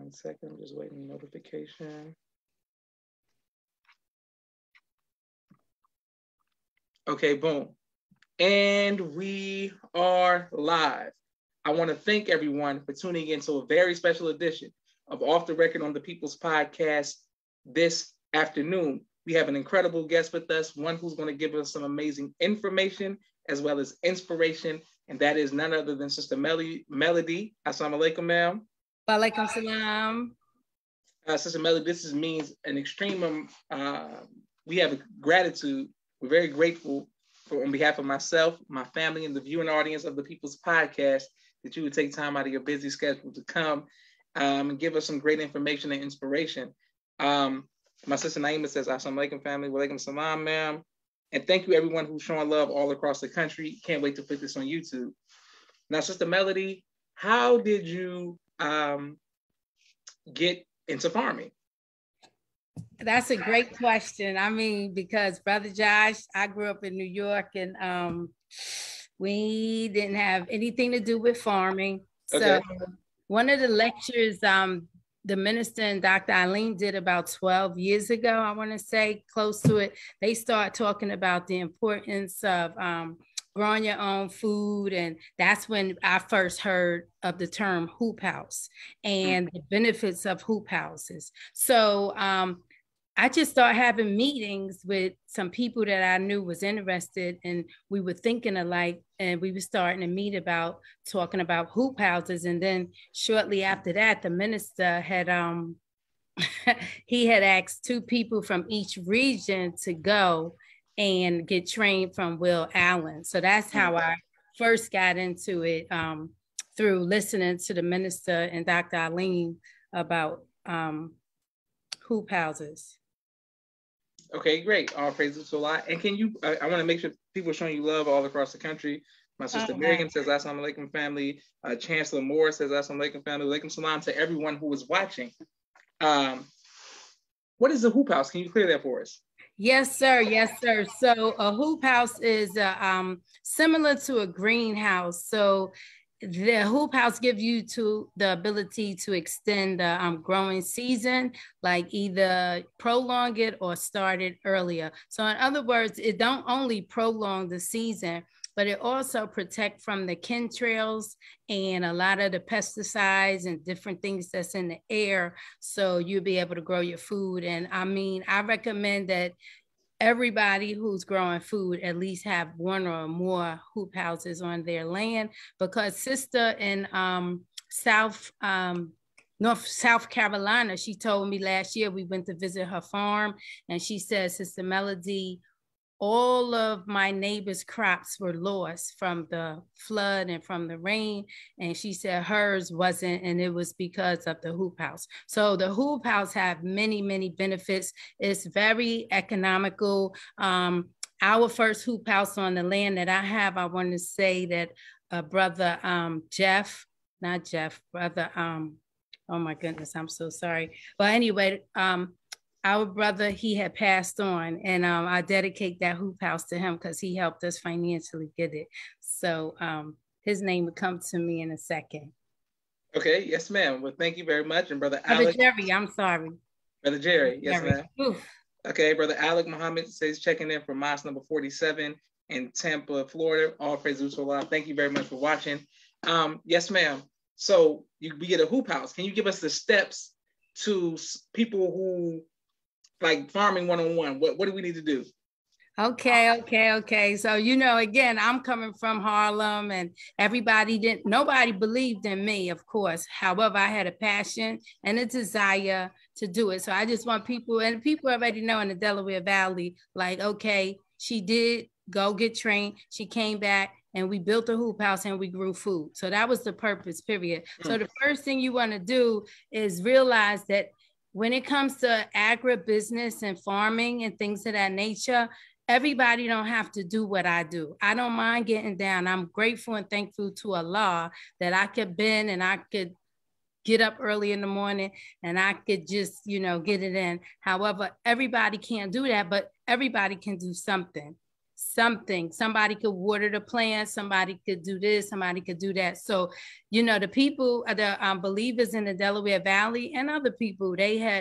1 second, I'm just waiting for notification. Okay, boom. And we are live. I want to thank everyone for tuning in to a very special edition of Off the Record on the People's Podcast this afternoon. We have an incredible guest with us, one who's going to give us some amazing information as well as inspiration, and that is none other than Sister Melody. Assalamu alaikum, ma'am. Wa alaikum salam. Sister Melody, this means an extreme, we have gratitude. We're very grateful on behalf of myself, my family, and the viewing audience of the People's Podcast that you would take time out of your busy schedule to come and give us some great information and inspiration. My sister Naima says, Assalamu alaikum, family. Wa alaikum salam, ma'am. And thank you, everyone who's showing love all across the country. Can't wait to put this on YouTube. Now, Sister Melody, how did you get into farming? That's a great question. I mean, because Brother Josh, I grew up in New York, and we didn't have anything to do with farming. Okay. So one of the lectures the minister and Dr. Eileen did about 12 years ago, I want to say, close to it, they start talking about the importance of growing your own food. And that's when I first heard of the term hoop house and the benefits of hoop houses. So I just started having meetings with some people that I knew was interested, and we were thinking alike, and we were starting to meet about talking about hoop houses. And then shortly after that, the minister had, he had asked 2 people from each region to go and get trained from Will Allen. So that's how I first got into it, through listening to the minister and Dr. Eileen about hoop houses. Okay, great. All praises to Allah. And can you, I want to make sure people are showing you love all across the country. My sister Miriam says, Assalamu alaikum, family. Chancellor Moore says, Assalamu alaikum, family. Alaikum salam to everyone who is watching. What is a hoop house? Can you clear that for us? Yes, sir. Yes, sir. So a hoop house is similar to a greenhouse. So the hoop house gives you the ability to extend the growing season, like either prolong it or start it earlier. So in other words, it don't only prolong the season, but it also protect from the chemtrails and a lot of the pesticides and different things that's in the air. So you'll be able to grow your food. And I mean, I recommend that everybody who's growing food at least have 1 or more hoop houses on their land, because sister in South Carolina, she told me last year, we went to visit her farm, and she said, Sister Melody, all of my neighbors' crops were lost from the flood and from the rain. And she said hers wasn't, and it was because of the hoop house. So the hoop house have many, many benefits. It's very economical. Our first hoop house on the land that I have, I want to say that brother oh my goodness, I'm so sorry. But anyway, our brother, he had passed on, and I dedicate that hoop house to him because he helped us financially get it. So his name would come to me in a second. Okay, yes, ma'am. Well, thank you very much. And Brother Alec. Jerry, I'm sorry. Brother Jerry, yes, Jerry. ma'am. Oof. Okay, Brother Alec Muhammad says checking in from mosque number 47 in Tampa, Florida. All praise to Allah. Thank you very much for watching. Yes, ma'am. So we get a hoop house. Can you give us the steps to people who like farming 101? What do we need to do? Okay. So, again, I'm coming from Harlem, and nobody believed in me, of course. However, I had a passion and a desire to do it. So I just want people, and people already know in the Delaware Valley, like, okay, she did go get trained. She came back, and we built a hoop house and we grew food. So that was the purpose, period. So the first thing you want to do is realize that when it comes to agribusiness and farming and things of that nature, everybody don't have to do what I do. I don't mind getting down. I'm grateful and thankful to Allah that I could bend and I could get up early in the morning and I could just, get it in. However, everybody can't do that, but everybody can do something. something. Somebody could water the plants, somebody could do this, somebody could do that. So, the people, the believers in the Delaware Valley and other people,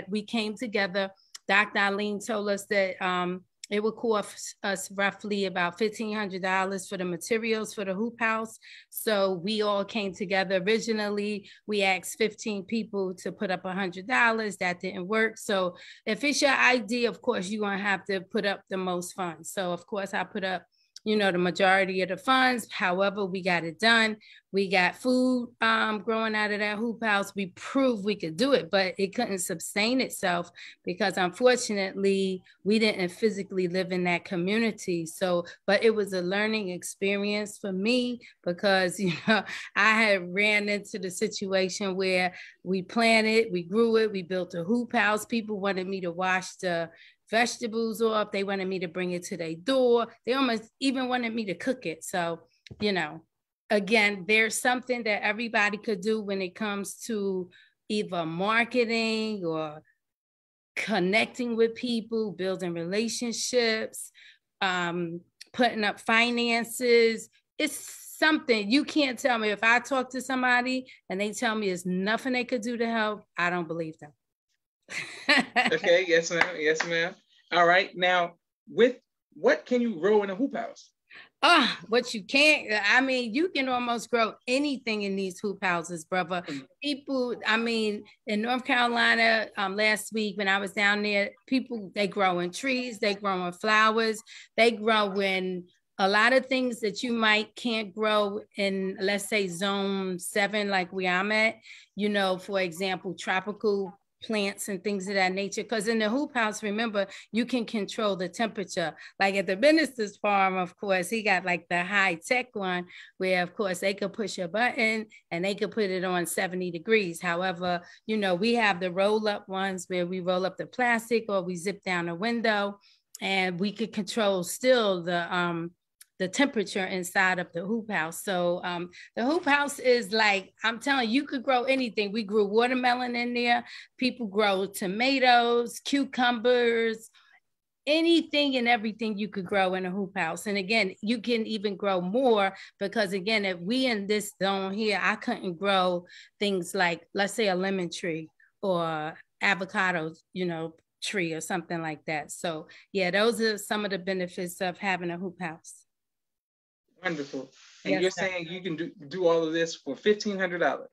we came together. Dr. Eileen told us that it would cost us roughly about $1,500 for the materials for the hoop house. So we all came together. Originally, we asked 15 people to put up $100. That didn't work. So if it's your idea, of course, you're going to have to put up the most funds. So of course, I put up the majority of the funds. However, we got it done. We got food growing out of that hoop house. We proved we could do it, but it couldn't sustain itself because unfortunately, we didn't physically live in that community. So, but it was a learning experience for me because, I had ran into the situation where we planted, we grew it, we built a hoop house. People wanted me to wash the vegetables off. They wanted me to bring it to their door. They almost even wanted me to cook it. So, again, there's something that everybody could do when it comes to either marketing or connecting with people, building relationships, putting up finances. It's something. You can't tell me if I talk to somebody and they tell me there's nothing they could do to help, I don't believe them. Okay, yes, ma'am. Yes, ma'am. All right. Now, with what can you grow in a hoop house? What you can't, you can almost grow anything in these hoop houses, brother. People, in North Carolina, last week when I was down there, people, they grow in trees, they grow in flowers, they grow in a lot of things that you can't grow in, let's say, zone 7, like where I'm at, for example, tropical plants and things of that nature. Because in the hoop house, remember, you can control the temperature. Like at the minister's farm, of course, he got like the high tech one where, of course, they could push a button and they could put it on 70 degrees. However, we have the roll up ones where we roll up the plastic or we zip down a window and we could control still the temperature inside of the hoop house. So the hoop house is like, I'm telling you, you could grow anything. We grew watermelon in there. People grow tomatoes, cucumbers, anything and everything you could grow in a hoop house. And again, you can even grow more because again, if we in this zone here, I couldn't grow things like, let's say a lemon tree or avocados, tree or something like that. So yeah, those are some of the benefits of having a hoop house. Wonderful. And yes, you're saying you can do all of this for $1,500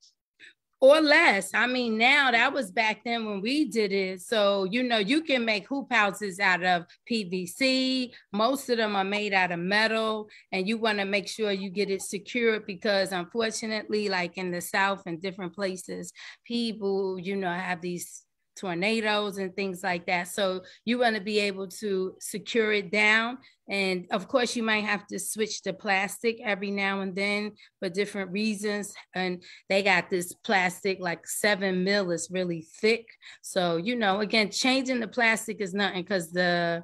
or less. Now that was back then when we did it. So, you can make hoop houses out of PVC. Most of them are made out of metal, and you want to make sure you get it secured because unfortunately, like in the South and different places, people, have these tornadoes and things like that. So you want to be able to secure it down. And of course, you might have to switch the plastic every now and then for different reasons. And they got this plastic, like 7 mil, is really thick. So, again, changing the plastic is nothing because that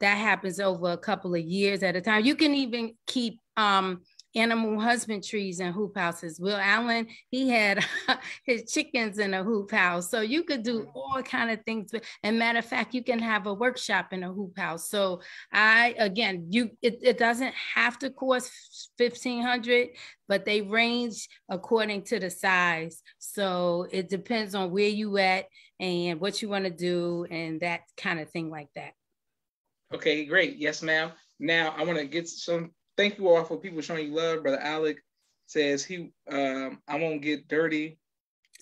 happens over a couple of years at a time. You can even keep animal husbandries and hoop houses. Will Allen, he had his chickens in a hoop house. So you could do all kind of things. And matter of fact, you can have a workshop in a hoop house. So it doesn't have to cost $1,500, but they range according to the size. So it depends on where you at and what you want to do and that kind of thing like that. Okay, great. Yes, ma'am. Now I want to get some. Thank you all for people showing you love. Brother Alec says I won't get dirty.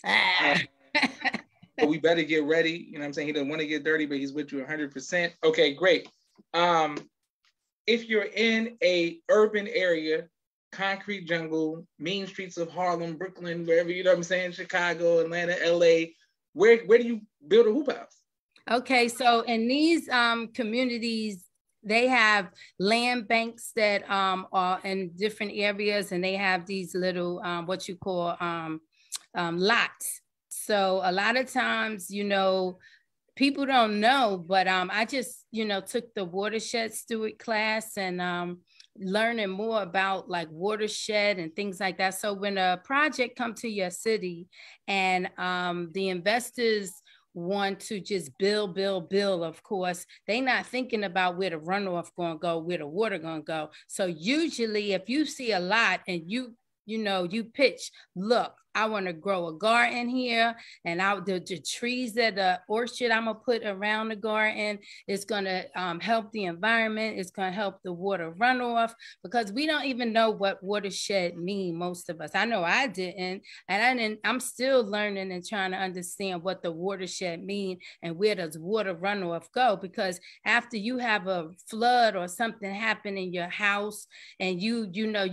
But we better get ready. You know what I'm saying? He doesn't want to get dirty, but he's with you 100%. Okay, great. If you're in a urban area, concrete jungle, mean streets of Harlem, Brooklyn, wherever, you know what I'm saying, Chicago, Atlanta, LA, where do you build a hoop house? Okay, so in these communities, they have land banks that are in different areas, and they have these little what you call lots. So a lot of times, people don't know, but I just took the watershed steward class and learning more about like watershed and things like that. So when a project come to your city and the investors want to just build, of course, they not thinking about where the runoff going to go, where the water going to go. So usually if you see a lot and you pitch, look, I want to grow a garden here, and the trees that the orchard I'm gonna put around the garden is gonna help the environment. It's gonna help the water runoff, because we don't even know what watershed mean. Most of us, I know I didn't, and I'm still learning and trying to understand what the watershed mean and where does water runoff go. Because after you have a flood or something happen in your house, and you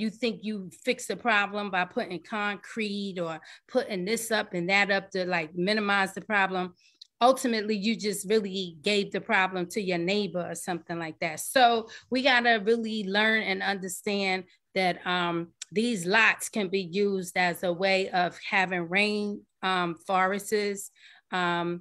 think you fix the problem by putting concrete or putting this up and that up to like minimize the problem, ultimately you just really gave the problem to your neighbor or something like that. So we got to really learn and understand that these lots can be used as a way of having rain forests, a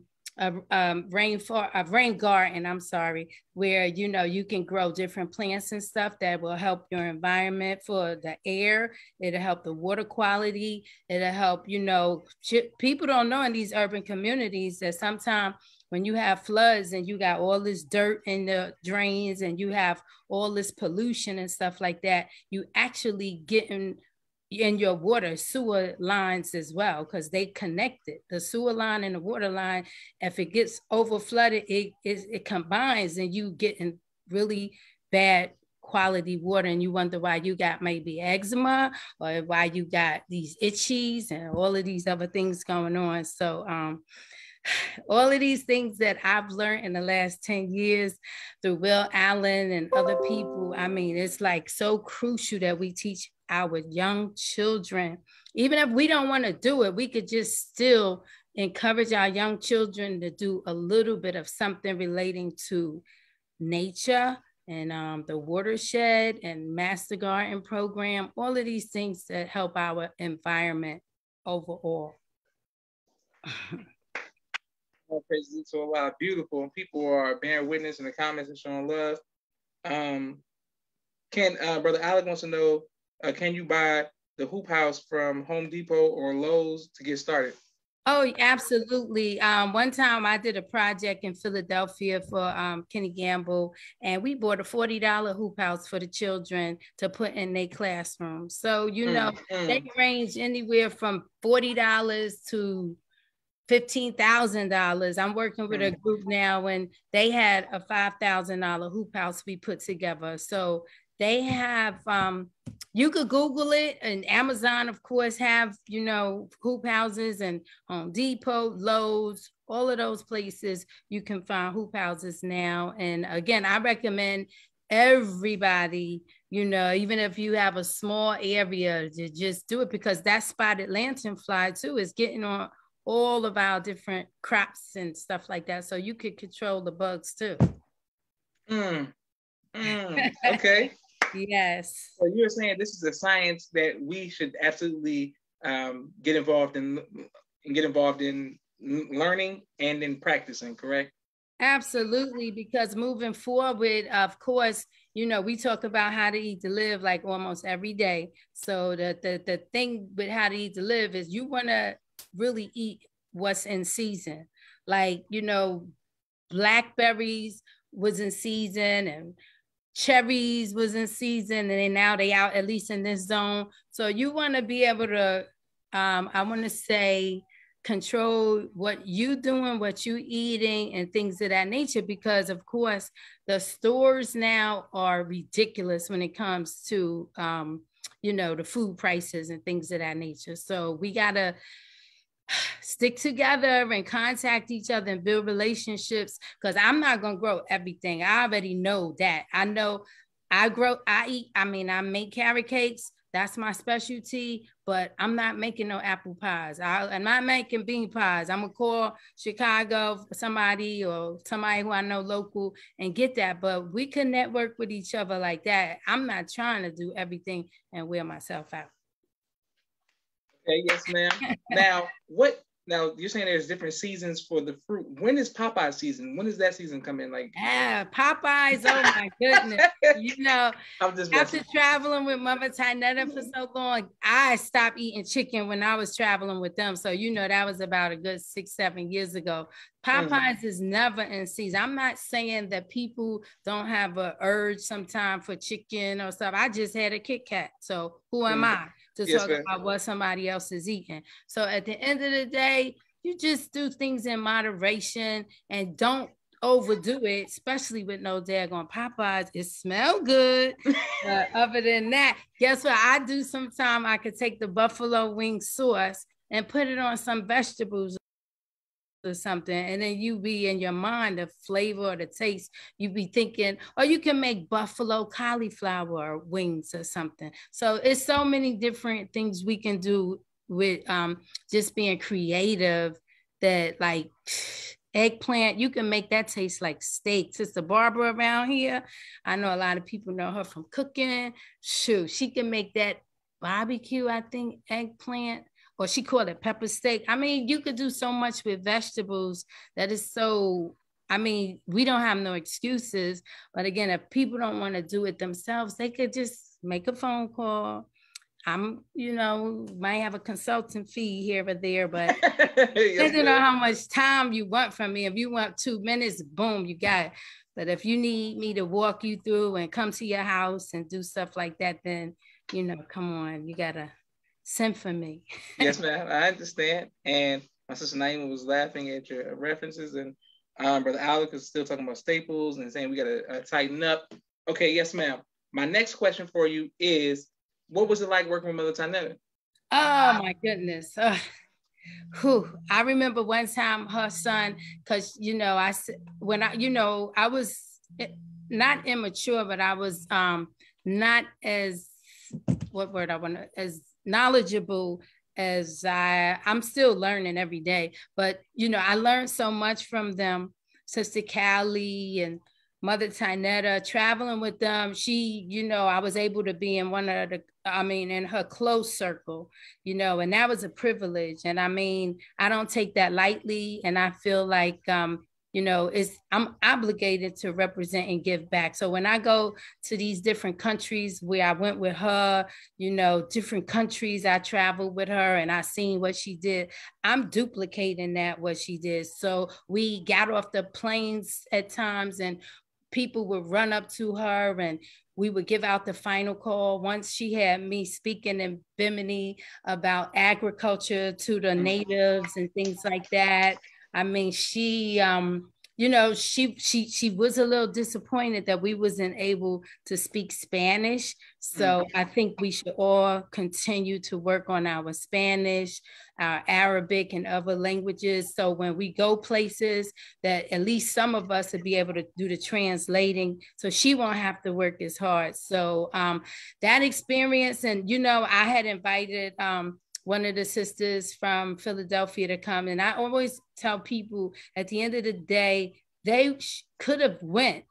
rain garden, I'm sorry, where you can grow different plants and stuff that will help your environment for the air. It'll help the water quality. It'll help, people don't know in these urban communities that sometimes when you have floods and you got all this dirt in the drains and you have all this pollution and stuff like that, you actually getting in your water sewer lines as well, because they connected the sewer line and the water line. If it gets over flooded, it combines and you get in really bad quality water, and you wonder why you got maybe eczema or why you got these itchies and all of these other things going on. So all of these things that I've learned in the last 10 years through Will Allen and other people, I mean, it's like so crucial that we teach our young children. Even if we don't want to do it, we could just still encourage our young children to do a little bit of something relating to nature and the watershed and master garden program, all of these things that help our environment overall. All praises to Allah. Beautiful. People are bearing witness in the comments and showing love. Brother Alec wants to know, can you buy the hoop house from Home Depot or Lowe's to get started? Oh, absolutely. One time I did a project in Philadelphia for Kenny Gamble, and we bought a $40 hoop house for the children to put in their classroom. So, they range anywhere from $40 to $15,000. I'm working with a group now, and they had a $5,000 hoop house we put together. So they have, you could Google it, and Amazon, of course, have, hoop houses, and Home Depot, Lowe's, all of those places you can find hoop houses now. And again, I recommend everybody, even if you have a small area, to just do it, because that spotted lanternfly too is getting on all of our different crops and stuff like that. So you could control the bugs too. Okay. Yes. So you're saying this is a science that we should absolutely get involved in learning and in practicing, correct? Absolutely, because moving forward, of course, we talk about how to eat to live like almost every day. So the thing with how to eat to live is you want to really eat what's in season. Like, blackberries was in season and cherries was in season, and then now they out, at least in this zone. So you want to be able to, I want to say, control what you doing, what you eating, and things of that nature, because of course the stores now are ridiculous when it comes to, the food prices and things of that nature. So we got to stick together and contact each other and build relationships, because I'm not going to grow everything. I already know that. I make carrot cakes. That's my specialty, but I'm not making no apple pies. I'm not making bean pies. I'm going to call Chicago, somebody who I know local, and get that. But we can network with each other like that. I'm not trying to do everything and wear myself out. Okay, yes, ma'am. Now, what Now you're saying there's different seasons for the fruit. When is Popeye season? When does that season come in? Like, yeah, Popeyes. Oh my goodness! I'm just after traveling with Mother Tynetta for so long, I stopped eating chicken when I was traveling with them. So that was about a good 6-7 years ago. Popeyes is never in season. I'm not saying that people don't have an urge sometime for chicken or stuff. I just had a Kit Kat. So who am I to talk about what somebody else is eating? So at the end of the day, you just do things in moderation and don't overdo it, especially with no daggone Popeyes. It smell good. Other than that, guess what I do sometimes? I could take the buffalo wing sauce and put it on some vegetables or something, and then you be in your mind the flavor or the taste, you be thinking, or you can make buffalo cauliflower wings or something. So it's so many different things we can do with just being creative, that like eggplant, you can make that taste like steak. Sister Barbara around here, I know a lot of people know her from cooking. Shoot, she can make that barbecue, I think, eggplant, or she called it pepper steak. I mean, you could do so much with vegetables that is so, I mean, we don't have no excuses. But again, if people don't want to do it themselves, they could just make a phone call. Might have a consultant fee here or there, but depending on how much time you want from me. If you want 2 minutes, boom, you got it. But if you need me to walk you through and come to your house and do stuff like that, then, come on, you got to send for me. Yes, ma'am. I understand. And my sister Naima was laughing at your references, and Brother Alec is still talking about staples and saying we got to tighten up. Okay, yes, ma'am. My next question for you is, what was it like working with Mother Tynetta? Oh my goodness. I remember one time her son, because I was not immature, but I was not as as knowledgeable as I'm still learning every day. But I learned so much from them. Sister Callie and Mother Tynetta, traveling with them, she, I was able to be in in her close circle, and that was a privilege. And I mean, I don't take that lightly. And I feel like, I'm obligated to represent and give back. So when I go to these different countries where I went with her, different countries I traveled with her and I seen what she did, I'm duplicating what she did. So we got off the planes at times and people would run up to her and we would give out the final call. Once she had me speaking in Bimini about agriculture to the natives and things like that. I mean, she was a little disappointed that we wasn't able to speak Spanish. So I think we should all continue to work on our Spanish, our Arabic, and other languages. So when we go places, that at least some of us will be able to do the translating, so she won't have to work as hard. So that experience, and I had invited one of the sisters from Philadelphia to come. And I always tell people at the end of the day, they could have went,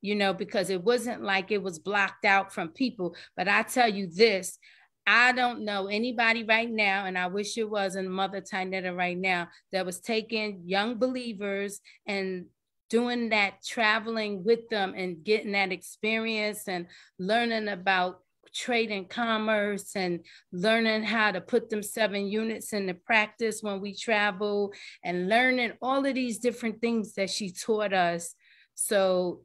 because it wasn't like it was blocked out from people. But I tell you this, I don't know anybody right now, and I wish it wasn't Mother Tynetta right now, that was taking young believers and doing that, traveling with them and getting that experience and learning about trade and commerce and learning how to put them 7 units into practice when we travel, and learning all of these different things that she taught us. So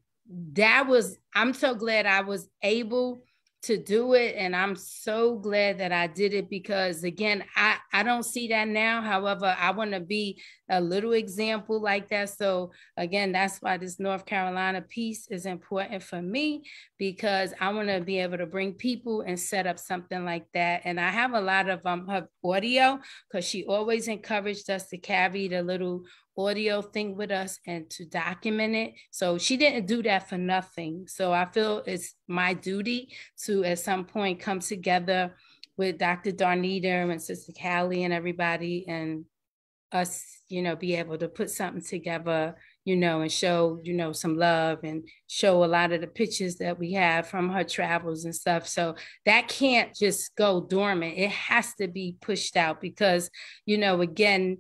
I'm so glad I was able to do it. And I'm so glad that I did it, because again, I don't see that now. However, I want to be a little example like that. So again, that's why this North Carolina piece is important for me, because I want to be able to bring people and set up something like that. And I have a lot of her audio, because she always encouraged us to carry the little audio thing with us and to document it. So she didn't do that for nothing. So I feel it's my duty to at some point come together with Dr. Darnita and Sister Callie and everybody, and us, be able to put something together, and show, some love, and show a lot of the pictures that we have from her travels and stuff. So that can't just go dormant. It has to be pushed out, because, again,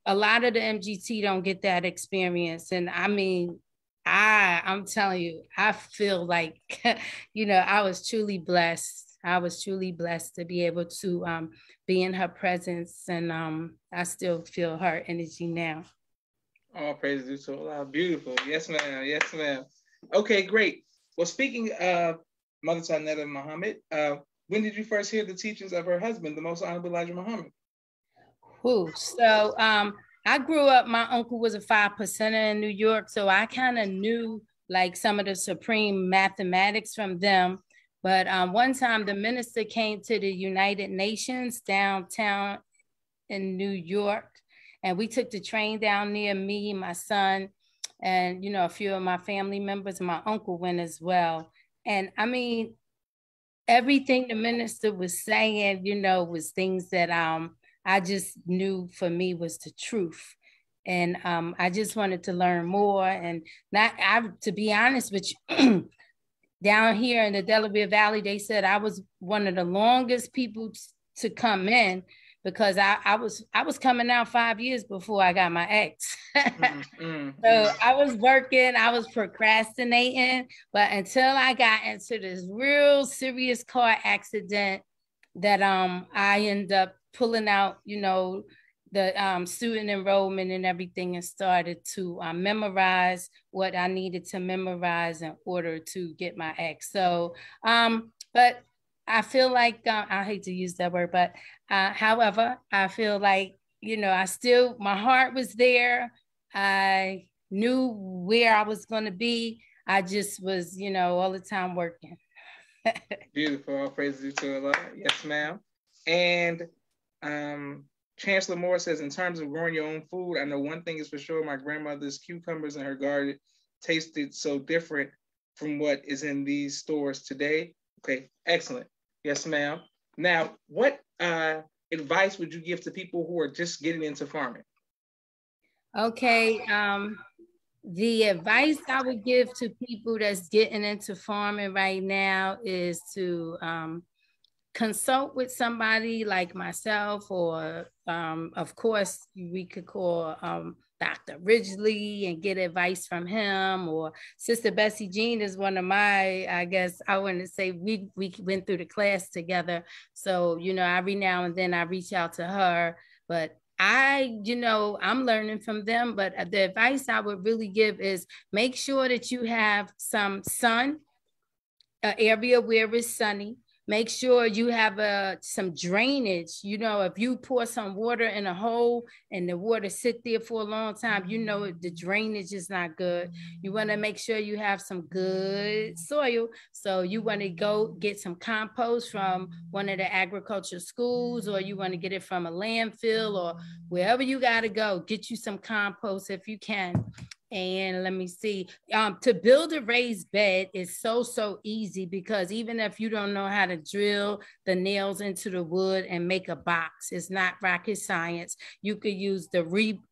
a lot of the MGT don't get that experience. And I mean, I'm telling you, I feel like, I was truly blessed. I was truly blessed to be able to be in her presence. And I still feel her energy now. All praise due to Allah. Beautiful. Yes, ma'am. Yes, ma'am. Okay, great. Well, speaking of Mother Tynetta Muhammad, when did you first hear the teachings of her husband, the Most Honorable Elijah Muhammad? So I grew up, my uncle was a 5%er in New York, so I kind of knew like some of the supreme mathematics from them. But one time the minister came to the United Nations downtown in New York, and we took the train down there, me, my son, and, a few of my family members, and my uncle went as well. And I mean, everything the minister was saying, was things that I just knew for me was the truth. And I just wanted to learn more. And to be honest with you, down here in the Delaware Valley, they said I was one of the longest people to come in, because I was coming out 5 years before I got my ex. So I was working, I was procrastinating, but until I got into this real serious car accident that I ended up pulling out, the student enrollment and everything, and started to memorize what I needed to memorize in order to get my ex. So, but I feel like, I hate to use that word, but however, I feel like, my heart was there. I knew where I was going to be. I just was, all the time working. Beautiful. All praise to Allah. Yes, ma'am. And Chancellor Moore says, in terms of growing your own food, I know one thing is for sure, my grandmother's cucumbers in her garden tasted so different from what is in these stores today. Okay, excellent. Yes, ma'am. Now, what advice would you give to people who are just getting into farming? Okay, the advice I would give to people that's getting into farming right now is to consult with somebody like myself, or of course we could call Dr. Ridgely and get advice from him, or Sister Bessie Jean is one of my, I guess I wouldn't say we went through the class together. So, every now and then I reach out to her, but I'm learning from them. But the advice I would really give is make sure that you have some sun, an area where it's sunny. Make sure you have some drainage. If you pour some water in a hole and the water sit there for a long time, the drainage is not good. You want to make sure you have some good soil. So you want to go get some compost from one of the agriculture schools, or you want to get it from a landfill, or wherever you got to go, get you some compost if you can. And let me see, to build a raised bed is so easy, because even if you don't know how to drill the nails into the wood and make a box, it's not rocket science. You could use the rebar,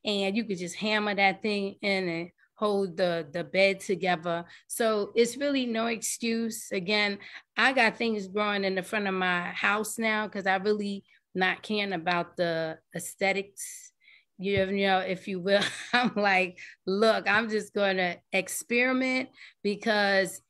and you could just hammer that thing in and hold the bed together. So it's really no excuse. Again, I got things growing in the front of my house now because I really not caring about the aesthetics, if you will. I'm like, look, I'm just going to experiment, because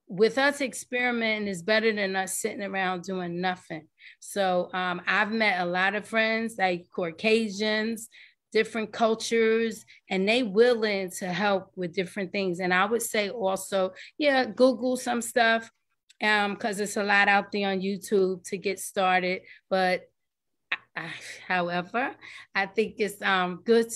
with us experimenting is better than us sitting around doing nothing. So I've met a lot of friends, like Caucasians, different cultures, and they willing to help with different things. And I would say also, Google some stuff, because it's a lot out there on YouTube to get started. But however, I think it's good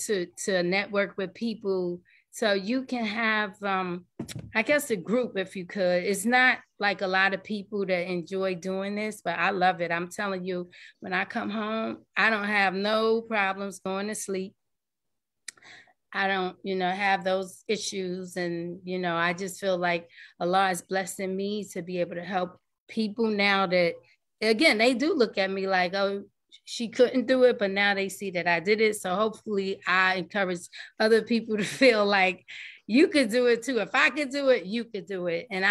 to network with people, so you can have, I guess, a group, if you could. It's not like a lot of people that enjoy doing this, but I love it. I'm telling you, when I come home, I don't have no problems going to sleep. I don't, have those issues. And, I just feel like Allah is blessing me to be able to help people now that, again, they do look at me like, oh, she couldn't do it, but now they see that I did it. So hopefully I encourage other people to feel like you could do it too. If I could do it, you could do it. And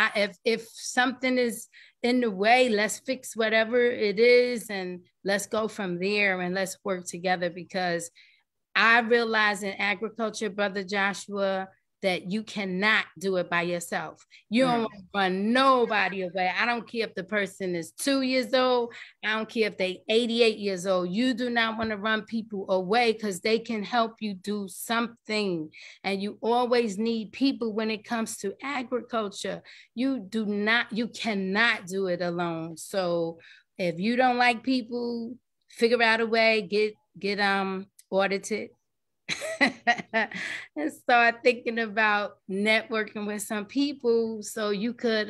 if something is in the way, let's fix whatever it is and let's go from there and let's work together, because I realize in agriculture, Brother Joshua, that you cannot do it by yourself. You don't want to run nobody away. I don't care if the person is 2 years old. I don't care if they 88 years old. You do not want to run people away, because they can help you do something. And you always need people when it comes to agriculture. You cannot do it alone. So if you don't like people, figure out a way, get audited. And start thinking about networking with some people so you could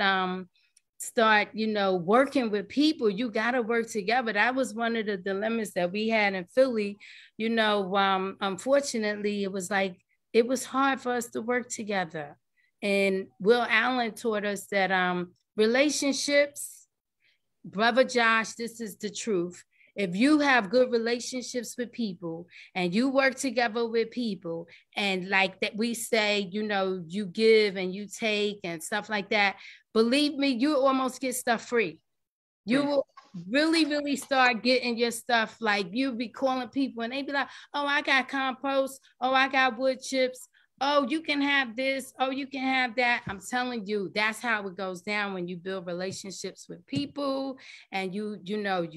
start, working with people. You got to work together. That was one of the dilemmas that we had in Philly. Unfortunately, it was hard for us to work together. And Will Allen taught us that relationships, Brother Josh, this is the truth. If you have good relationships with people and you work together with people, and like that we say, you give and you take and stuff like that, believe me, you almost get stuff free. You will really, really start getting your stuff. Like, you be calling people and they be like, oh, I got compost. Oh, I got wood chips. Oh, you can have this. Oh, you can have that. I'm telling you, that's how it goes down when you build relationships with people and you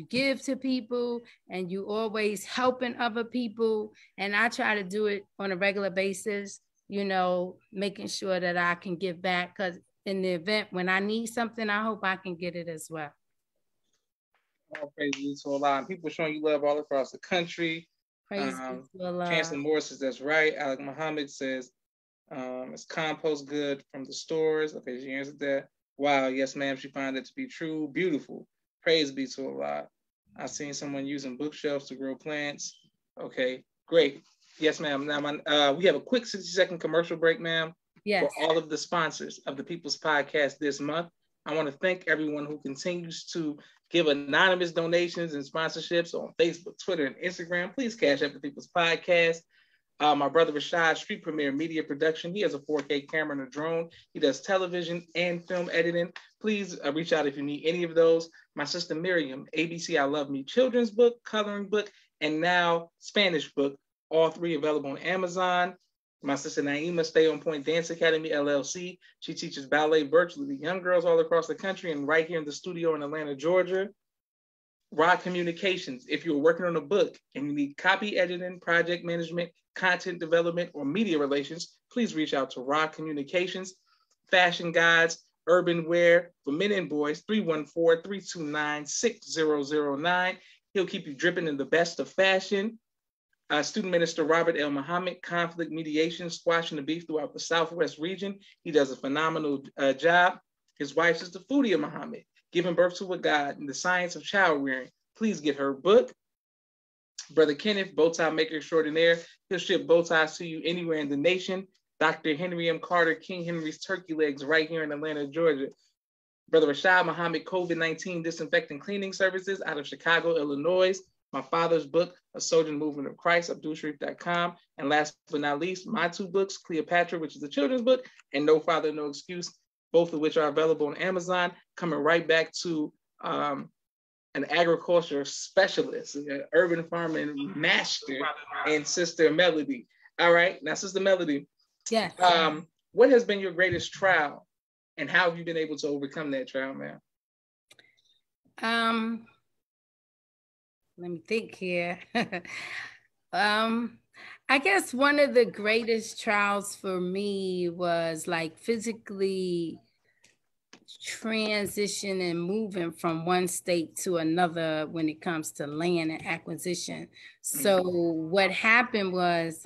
give to people and you always helping other people. And I try to do it on a regular basis, making sure that I can give back, because in the event when I need something, I hope I can get it as well. All praise to Allah. People showing you love all across the country. Chancellor Moore says that's right. Alec Muhammad says it's Compost Good from the stores. Okay, she answered that. Wow, yes, ma'am. She found it to be true. Beautiful. Praise be to Allah. I've seen someone using bookshelves to grow plants. Okay, great. Yes, ma'am. Now, we have a quick 60-second commercial break, ma'am. Yes. For all of the sponsors of the People's Podcast this month. I want to thank everyone who continues to give anonymous donations and sponsorships on Facebook, Twitter, and Instagram. Please cash up the People's Podcast. My brother Rashad, Street Premiere Media Production. He has a 4K camera and a drone. He does television and film editing. Please reach out if you need any of those. My sister Miriam, ABC I Love Me children's book, coloring book, and now Spanish book. All three available on Amazon. My sister Naima, Stay On Point Dance Academy, LLC. She teaches ballet virtually to young girls all across the country and right here in the studio in Atlanta, Georgia. Rod Communications. If you're working on a book and you need copy editing, project management, content development, or media relations, please reach out to Rod Communications. Fashion Guides, Urban Wear for men and boys, 314-329-6009. He'll keep you dripping in the best of fashion. Student Minister Robert L. Muhammad, conflict mediation, squashing the beef throughout the Southwest region. He does a phenomenal job. His wife is the Foodie Muhammad, giving birth to a God in the science of child rearing. Please get her book. Brother Kenneth, bow tie maker extraordinaire. He'll ship bow ties to you anywhere in the nation. Dr. Henry M. Carter, King Henry's Turkey Legs, right here in Atlanta, Georgia. Brother Rashad Muhammad, COVID-19 disinfecting cleaning services out of Chicago, Illinois. My father's book, A Soldier Movement of Christ, AbdulSharif.com. And last but not least, my two books, Cleopatra, which is a children's book, and No Father, No Excuse, both of which are available on Amazon. Coming right back to an agriculture specialist, an urban farming master, and Sister Melody. All right, now Sister Melody. Yes. What has been your greatest trial, and how have you been able to overcome that trial, ma'am? Let me think here. I guess one of the greatest trials for me was like physically transition and moving from one state to another when it comes to land and acquisition. So what happened was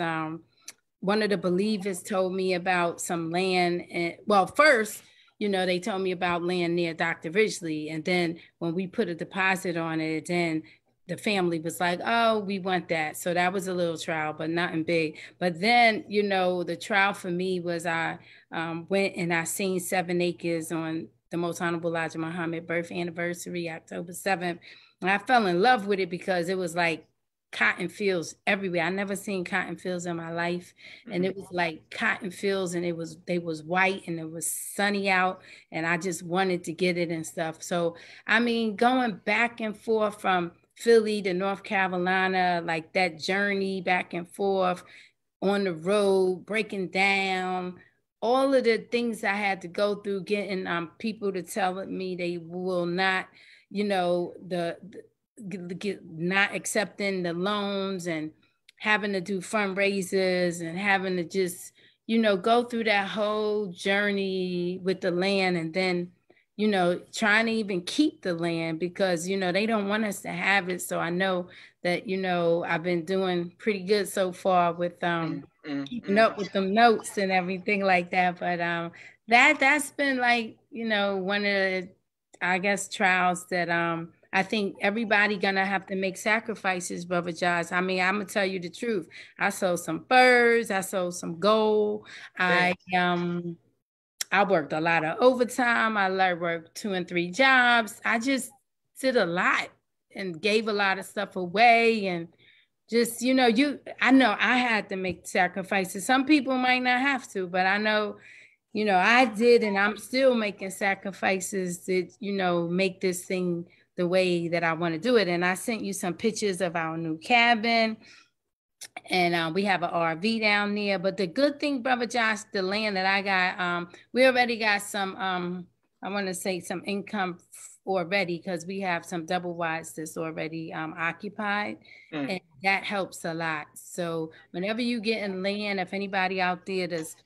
one of the believers told me about some land. Well, first, they told me about land near Dr. Ridgely. And then when we put a deposit on it, then the family was like, oh, we want that. So that was a little trial, but nothing big. But then, the trial for me was I went and I seen 7 acres on the Most Honorable Elijah Muhammad birth anniversary, October 7th. And I fell in love with it because it was like cotton fields everywhere. I never seen cotton fields in my life. And it was like cotton fields, and they was white, and it was sunny out, and I just wanted to get it and stuff. So, I mean, going back and forth from Philly to North Carolina, like that journey back and forth on the road, breaking down, all of the things I had to go through, getting people to tell me they will not, you know, not accepting the loans, and having to do fundraisers, and having to just, you know, go through that whole journey with the land, and then, you know, trying to even keep the land because, you know, they don't want us to have it. So I know that, you know, I've been doing pretty good so far with keeping up with them notes and everything like that. But that's been like, you know, one of the, I guess, trials that I think everybody gonna have to make sacrifices, Brother Josh. I mean, I'm gonna tell you the truth. I sold some furs, I sold some gold. I worked a lot of overtime. I worked 2 and 3 jobs. I just did a lot and gave a lot of stuff away, and just, you know, I know I had to make sacrifices. Some people might not have to, but I know, you know, I did, and I'm still making sacrifices that, you know, make this thing the way that I want to do it. And I sent you some pictures of our new cabin, and we have an RV down there. But the good thing, Brother Josh, the land that I got, we already got some, I want to say some income already, because we have some double wides that's already occupied, and that helps a lot. So whenever you get in land, if anybody out there does,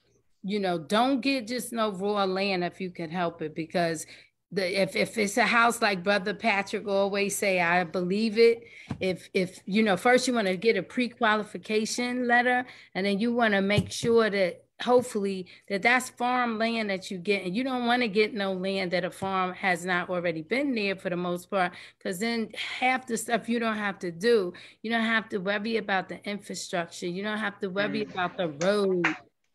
you know, don't get just no raw land if you can help it, because if it's a house, like Brother Patrick always say, I believe it. If you know, first you want to get a pre-qualification letter, and then you want to make sure that hopefully that's farm land that you get, and you don't want to get no land that a farm has not already been there for the most part, because then half the stuff you don't have to do. You don't have to worry about the infrastructure. You don't have to worry about the road.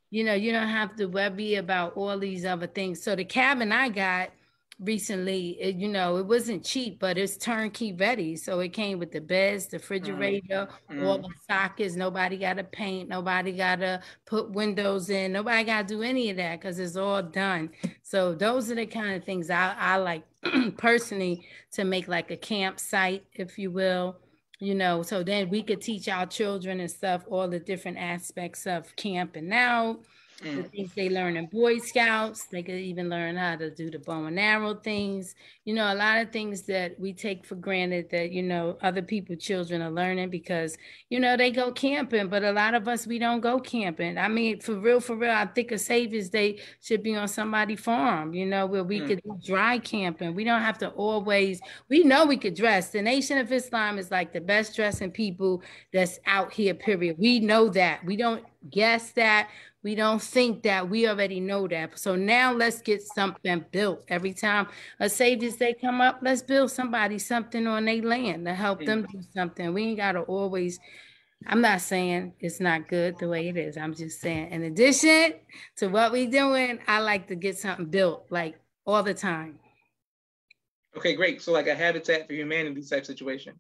You know, you don't have to worry about all these other things. So the cabin I got recently, you know, it wasn't cheap, but it's turnkey ready. So it came with the beds, the refrigerator, all the sockets. Nobody got to paint. Nobody got to put windows in. Nobody got to do any of that, because it's all done. So those are the kind of things I like personally, to make like a campsite, if you will. You know, so then we could teach our children and stuff all the different aspects of camping out, the things they learn in Boy Scouts. They could even learn how to do the bow and arrow things. You know, a lot of things that we take for granted that, you know, other people, children are learning because, you know, they go camping, but a lot of us, we don't go camping. I mean, for real, I think a Savior's Day should be on somebody's farm, you know, where we could do dry camping. We don't have to always, we know we could dress. The Nation of Islam is like the best dressing people that's out here, period. We know that. We don't guess that. We don't think that. We already know that. So now let's get something built. Every time a Savior's Day come up, let's build somebody something on their land to help them do something. We ain't got to always, I'm not saying it's not good the way it is. I'm just saying, in addition to what we doing, I like to get something built like all the time. Okay, great. So like a Habitat for Humanity type situation.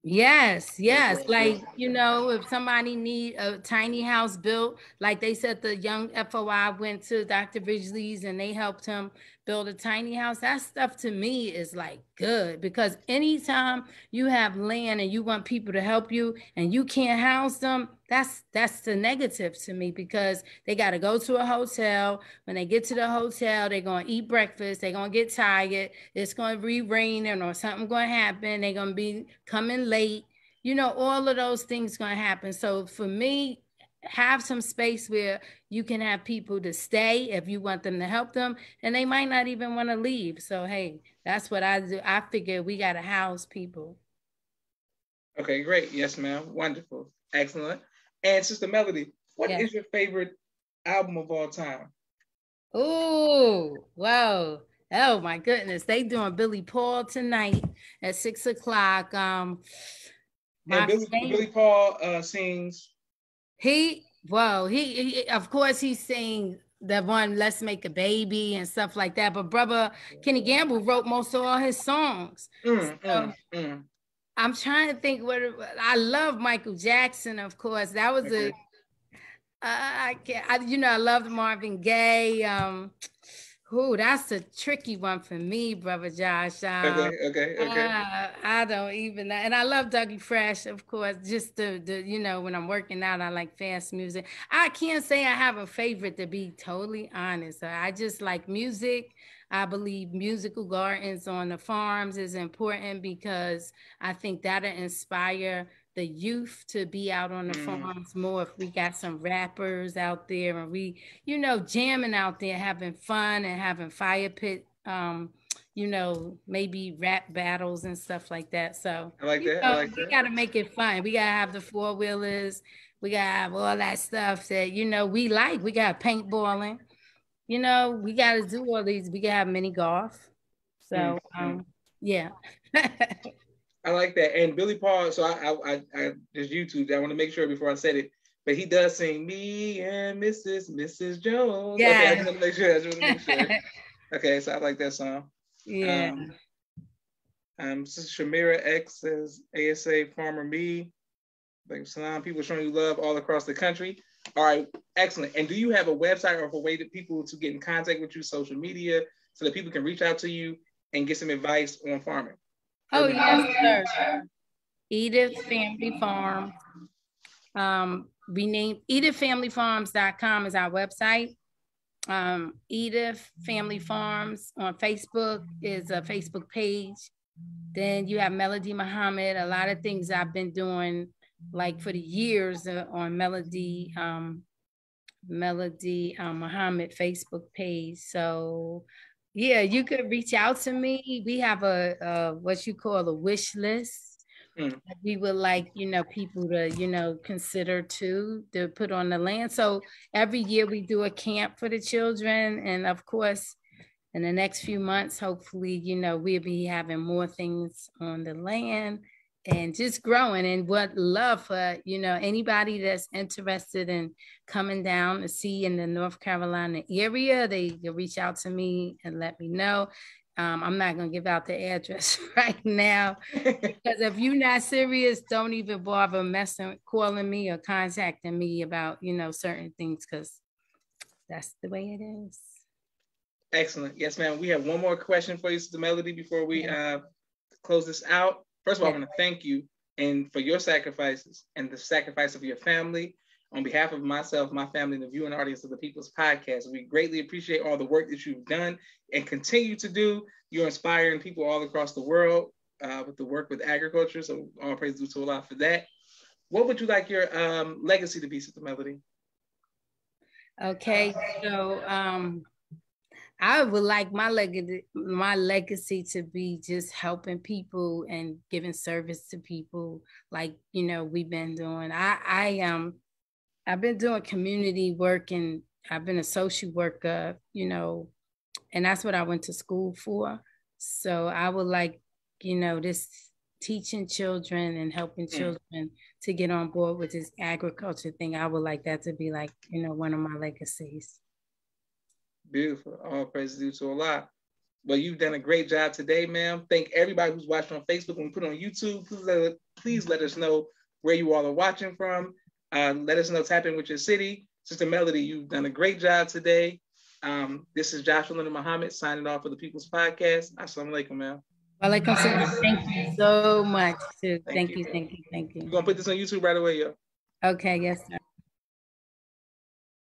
Yes. Like, you know, if somebody need a tiny house built, like they said, the young FOI went to Dr. Ridgely's and they helped him build a tiny house. That stuff to me is like good, because anytime you have land and you want people to help you and you can't house them, that's the negative to me, because they got to go to a hotel. When they get to the hotel, they're going to eat breakfast. They're going to get tired. It's going to be raining or something going to happen. They're going to be coming late. You know, all of those things going to happen. So for me, have some space where you can have people to stay if you want them to help them, and they might not even want to leave. So, hey, that's what I do. I figure we got to house people. Okay, great. Yes, ma'am. Wonderful. Excellent. And Sister Melody, what is your favorite album of all time? Oh, wow. Oh my goodness. They doing Billy Paul tonight at 6 o'clock. And Billy Paul sings. He of course he sings the one Let's Make a Baby and stuff like that. But brother Kenny Gamble wrote most of all his songs. I'm trying to think I love Michael Jackson, of course. That was I loved Marvin Gaye. That's a tricky one for me, brother Josh. Okay. I don't even, and I love Dougie Fresh, of course. Just the when I'm working out, I like fast music. I can't say I have a favorite, to be totally honest. I just like music. I believe musical gardens on the farms is important because I think that'll inspire the youth to be out on the farms more. If we got some rappers out there and we, jamming out there, having fun and having fire pit, maybe rap battles and stuff like that. So I like that. We got to make it fun. We got to have the 4-wheelers. We got to have all that stuff that, we like. We got paintballing. We got to do all these. We got to have mini golf. So, yeah. I like that. And Billy Paul, so I just YouTube, I want to make sure before I said it, but he does sing Me and Mrs. Jones. Yeah. Okay, I just want to make sure. Okay, so I like that song. Yeah. Shamira X says ASA Farmer Me. Like salam, people showing you love all across the country. All right, excellent. And do you have a website or a way that people to get in contact with you, social media, so that people can reach out to you and get some advice on farming? Oh, yes, sir. Edith Family Farm. We named EdithFamilyFarms.com is our website. Edith Family Farms on Facebook is a Facebook page. Then you have Melody Muhammad. A lot of things I've been doing like for the years on Melody Muhammad Facebook page. So yeah, you could reach out to me. We have a what you call a wish list. We would like, people to, consider to put on the land. So every year we do a camp for the children. And of course, in the next few months, hopefully, we'll be having more things on the land and just growing. And would love for, anybody that's interested in coming down to see in the North Carolina area, they can reach out to me and let me know. I'm not going to give out the address right now because if you're not serious, don't even bother calling me or contacting me about, certain things because that's the way it is. Excellent. Yes, ma'am. We have one more question for you, Sister Melody, before we close this out. First of all, I want to thank you and for your sacrifices and the sacrifice of your family. On behalf of myself, my family, and the viewing audience of the People's Podcast, we greatly appreciate all the work that you've done and continue to do. You're inspiring people all across the world with the work with agriculture. So all praise due to Allah for that. What would you like your legacy to be, Sister Melody? Okay, so I would like my legacy to be just helping people and giving service to people like, we've been doing. I've been doing community work and I've been a social worker, and that's what I went to school for. So I would like, this teaching children and helping children to get on board with this agriculture thing. I would like that to be like, one of my legacies. Beautiful. All praise due to Allah. Well, you've done a great job today, ma'am. Thank everybody who's watching on Facebook and put on YouTube. Please let us know where you all are watching from. Let us know, tap in with your city. Sister Melody, you've done a great job today. This is Joshua Leonard Muhammad signing off for the People's Podcast. Assalamu alaikum, ma'am. Walaikum salam. Thank you so much. Thank you. We're going to put this on YouTube right away, yo. Okay, yes, sir.